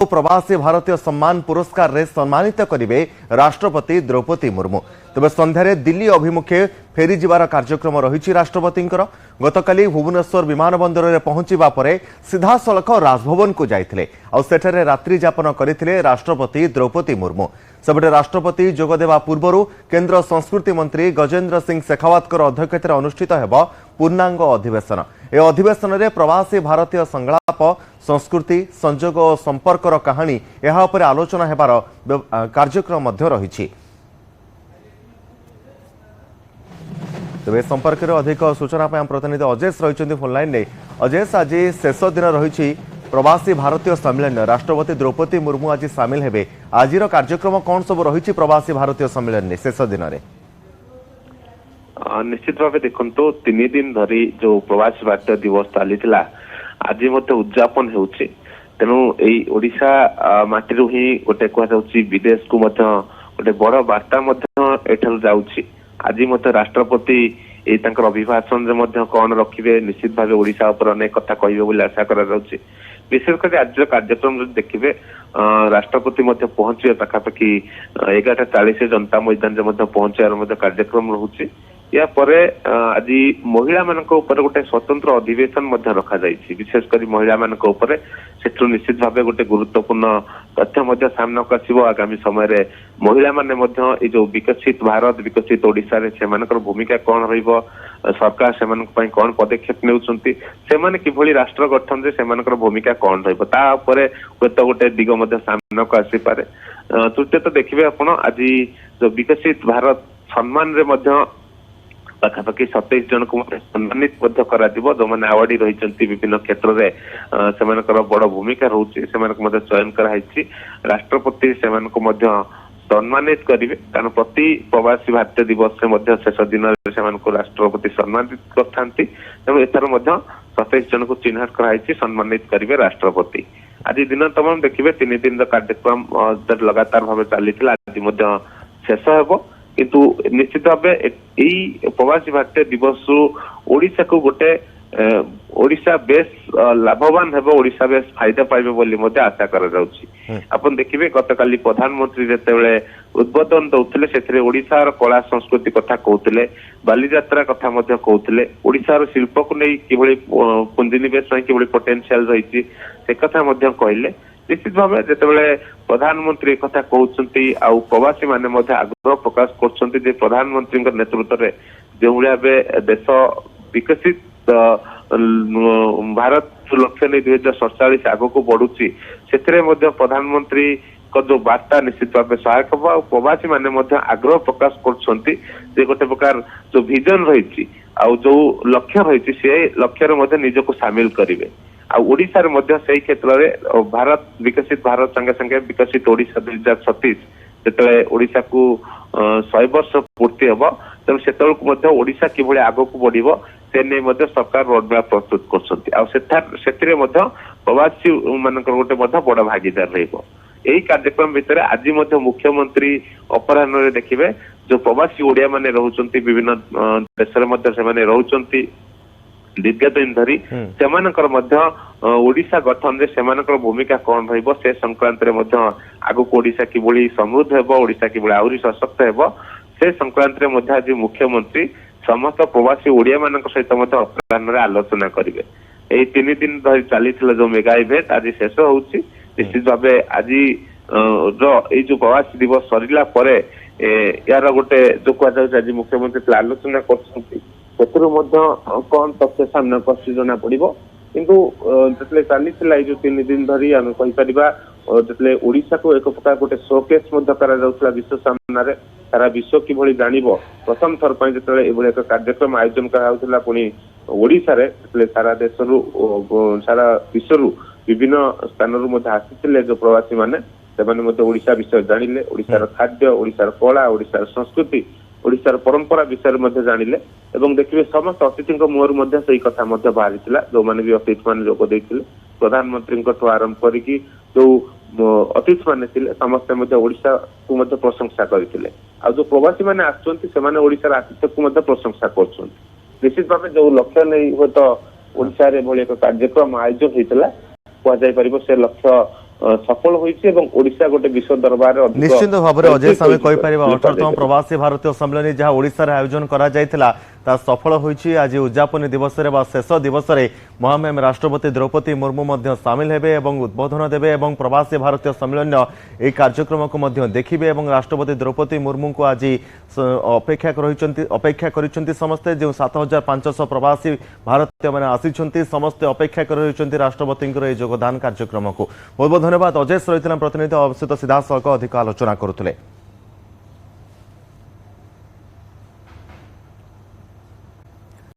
प्रवासी भारतीय सम्मान पुरस्कार रे सम्मानित करिवे राष्ट्रपति द्रौपदी मुर्मू। तबे संध्यारे दिल्ली अभिमुखे फेरी जिबार कार्यक्रम रही राष्ट्रपतिंकर। गतकाली भुवनेश्वर विमानबंदर में पहुंचवा परे सीधा सड़क राजभवन को जाइथिले और सेठारे रात्रि यापन करथिले राष्ट्रपति द्रौपदी मुर्मू। सेबटे राष्ट्रपति जोगदेवा पूर्व केंद्र संस्कृति मंत्री गजेंद्र सिंह शेखावतकर अध्यक्षतार अनुष्ठित हेब पूर्णांग अधिवेशन। ए अधिवेशन में प्रवासी भारतीय संलाप संस्कृति संजोग और संपर्कर कहानी यह उपरे आलोचना हेबार कार्यक्रम मध्य रही। तेज संपर्क में अधिक सूचना प्रतिनिधि अजेश रही फोनलाइन ने। अजेश, आज शेष दिन रही प्रवासी भारतीय सम्मेलन राष्ट्रपति द्रौपदी मुर्मू आज सामिल हेबे। आज कार्यक्रम कौन सब रही प्रवासी भारतीय सम्मेलन में शेष दिन में? निश्चित भाव देखो 3 दिन धरी जो प्रवासी भारतीय दिवस चली आज उद्यापन होउछि। तेणु एई ओडिशा माटी ही गोटे कहुच्छी विदेश को गोटे बड़ वार्ता एठारु जाउछि। आज राष्ट्रपति अभिभाषण कौन रखिए निश्चित भाव ओडिशा उपर अनेक कथा कहिबे बोली आशा करा जाउछि। विशेषकर आज कार्यक्रम देखिए राष्ट्रपति पहुंचे पाखापाखि 11:40 जनता मैदान में पहुंचार कार्यक्रम रोचे। या परे आज महिला मानक ऊपर गोटे स्वतंत्र अधिवेशन रखा जाइछि। विशेषकर महिला मानक ऊपर सेठु निश्चित भाव गोटे गुरुत्वपूर्ण तथ्य सामना को आसिबो। आगामी समय रे महिला माने जो विकसित भारत विकसित ओडिशा रे सेमानकर भूमिका कौन रहिबो, सरकार सेमानक पई कौन पदक्षेप नेउछंती, सेमाने किभली राष्ट्र गठन रे सेमानकर भूमिका कौन रहिबो ता ऊपर गोटे दिग सामना को आसी पारे। तृतीय तो देखिए आपण आज जो विकसित भारत सम्मान रे पाखापाखि 27 जन को सम्मानित जो मैंने अवार्डी रही विभिन्न क्षेत्र में बड़ भूमिका रोचे चयन कराई। राष्ट्रपति से सम्मानित करेंगे कारण प्रति प्रवासी भारतीय दिवस से शेष दिन से राष्ट्रपति सम्मानित करते। तेणु एथर 27 जन को चिन्हट कराई सम्मानित करेंगे राष्ट्रपति। आज दिन तमाम देखिए 3 दिन कार्यक्रम लगातार भाव चली आज शेष हेब। किंतु निश्चित भाव प्रवासी भारतीय दिवस ओडिशा को गोटे ओडिशा बेस लाभवान हेब, ओडिशा बेस फायदा पाइबे बोली आशा करा जाउछि। आपण देखिबे गतकाली प्रधानमंत्री जेतेबेले उद्बोधन दउथिले सेथिरे ओडिशार कला संस्कृति कथा कहउथिले, बालीयात्रा कथा मध्ये कहउथिले, ओडिशार शिल्प को नै किबळी पुंजीनिवेश नै किबळी पोटेंशियल रहिछि से कथा मध्ये कहले। निश्चित भाव जेतेबेले प्रधानमंत्री कथा कहउछंती आ प्रवासी माने मध्ये आग्रह प्रकाश करछंती जे प्रधानमंत्री नेतृत्व रे जो भाबे देश विकसित भारत लक्ष्य नहीं 2047 आग को बढ़ुची से प्रधानमंत्री को जो वार्ता निश्चित भाव सहायक हम। प्रवासी माने आग्रह प्रकाश कर गोटे प्रकार जो विजन रही जो लक्ष्य रही से लक्ष्य निजक सामिल करेंगे। ओडिशा से क्षेत्र में भारत विकसित भारत संगे संगे विकसित ओडिशा 2036 जिते ओडिशा को 100 वर्ष पूर्ति हम। तेणु से ओडिशा किभली आग को बढ़ से नहीं सरकार रोडमैप प्रस्तुत कर प्रवासी मान गोटे बड़ भागीदार रही। यही कार्यक्रम भितर आज मुख्यमंत्री अपराह्न देखिए जो प्रवासी ओडिया माने रोचंती विभिन्न देश में रोचंती दीर्घ दिन धरी ओडिशा गठन रे सेमानकर भूमिका कौन रहिबो से संक्रांत रे आगु ओडिशा किभली समृद्ध हेबो, ओडिशा किभली आउरी सशक्त हेबो से संक्रांत रे आज मुख्यमंत्री समस्त प्रवासी ओडिया मानक सहित अपराह्न आलोचना करेंगे। यही 3 दिन धरी चली जो मेगा इवेंट आज शेष होउछि। निश्चित भाव आज जो प्रवासी दिवस सरला परे यार गोटे जो कह आज मुख्यमंत्री आलोचना कर कौन तथ्य सामना कर जना पड़ो। किंतु जितने चली जो 3 दिन धरी आम कहीपर जितने ओडिशा को एक प्रकार गोटे शोकेस विश्व सामने सारा विश्व किभली जानिबो प्रथम थर पर जितने एक कार्यक्रम आयोजन कराउथला पुणी ओडिशा रे जितने सारा देशरू सारा विश्वरू विभिन्न स्थान आसी जो प्रवासी माने ओडिशा विषय जानिले, ओडिशार खाद्य, ओडिशार कला, ओडिशार संस्कृति, ओडिशार परंपरा विषय में जानिले एवं देखिए समस्त अतिथि मुहर से कथा बाहरी जो मैंने भी अतिथि मान जोग देते प्रधानमंत्री आरंभ करी जो अतिथि मान समस्ते ओडिशा को प्रशंसा करते। जो प्रवासी मैंने आसार आतिथ्य को प्रशंसा कर निश्चित भाव जो लक्ष्य नहीं हूँ तो ओडिशा रे भली एक कार्यक्रम आयोजन होता कहुपर से लक्ष्य ସଫଳ ହୋଇଛି ଏବଂ ଓଡ଼ିଶା ଗୋଟେ ବିଶ୍ୱ ଦରବାରରେ ଅଧିକ ନିଶ୍ଚିତ ଭାବରେ ଅଜୟ ସାମେ ପରିଚିତ କହିପାରିବା ହୋଇଛି। 18ତମ ପ୍ରବାସୀ ଭାରତୀୟ ସମ୍ମିଳନୀ ଯାହା ଓଡ଼ିଶାରେ ଆୟୋଜନ କରାଯାଇଥିଲା ତା ସଫଳ ହୋଇଛି। ଆଜି ଉଦ୍ଯାପନୀ ଦିବସରେ ବା ଶେଷ ଦିବସରେ ମହାମହିମ ରାଷ୍ଟ୍ରପତି ଦ୍ରୌପଦୀ ମୁର୍ମୁ ମଧ୍ୟ ସାମିଲ ହେବେ ଏବଂ ଉଦ୍ବୋଧନ ଦେବେ ଏବଂ ପ୍ରବାସୀ ଭାରତୀୟ ସମ୍ମିଳନୀର ଏହି କାର୍ଯ୍ୟକ୍ରମକୁ ମଧ୍ୟ ଦେଖିବେ ଏବଂ ରାଷ୍ଟ୍ରପତି ଦ୍ରୌପଦୀ ମୁର୍ମୁଙ୍କୁ ଆଜି ଅପେକ୍ଷା କରିଛନ୍ତି ସମସ୍ତେ ଯେଉଁ 7500 ପ୍ରବାସୀ ଭାରତୀୟମାନେ ଆସିଛନ୍ତି ସମସ୍ତେ ଅପେକ୍ଷା କରି ରହିଛନ୍ତି ରାଷ୍ଟ୍ରପତିଙ୍କର ଏହି ଯୋଗଦାନ କାର୍ଯ୍ୟକ୍ରମକୁ। ବହୁତ ବହୁତ ଧନ୍ୟବାଦ ଅଜୟ ରହିଥିଲା ପ୍ରତିନିଧି ସହିତ ସିଧାସଳଖ ଅଧିକ ଆଲୋଚନା କରୁଥିଲେ।